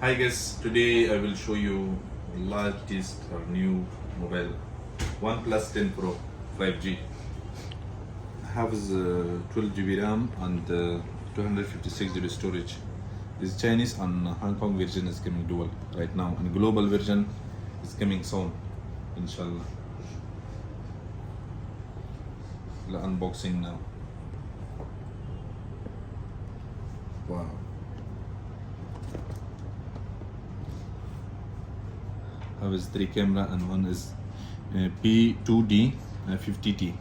Hi guys, today I will show you latest or new mobile OnePlus 10 Pro 5G. Has 12GB RAM and 256GB storage. This Chinese and Hong Kong version is coming dual right now, and global version is coming soon, inshallah. The unboxing now. Wow. Have is 3 camera and one is P2D 50T,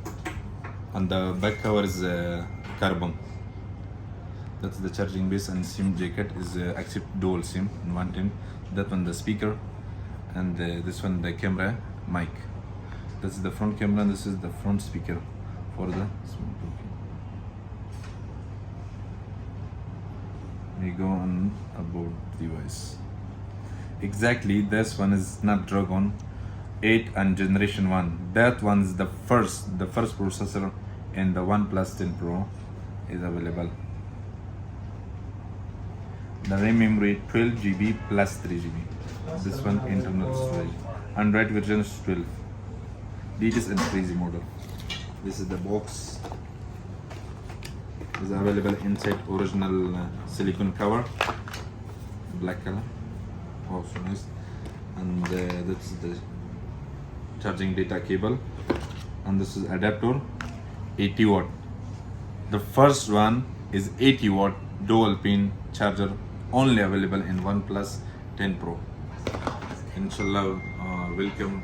and the back cover is carbon. That's the charging base, and SIM jacket is accept dual SIM in one time. That one the speaker, and this one the camera mic. That's the front camera, and this is the front speaker for the smart talking. We go on about device. Exactly, this one is Snapdragon 8 and generation 1. That one's the first processor in the OnePlus 10 Pro is available. The RAM memory 12GB plus 3GB. This one internal storage. Android version is 12. This and crazy model. This is the box. Is available inside original silicone cover, black color. Oh, so nice. And that's the charging data cable, and this is adapter 80 watt. The first one is 80 watt dual pin charger, only available in OnePlus 10 Pro. Inshallah, welcome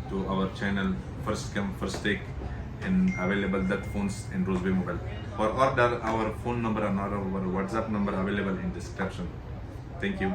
to our channel. First come first take, and available that phones in Roseby Mobile. For order, our phone number and our WhatsApp number available in description. Thank you.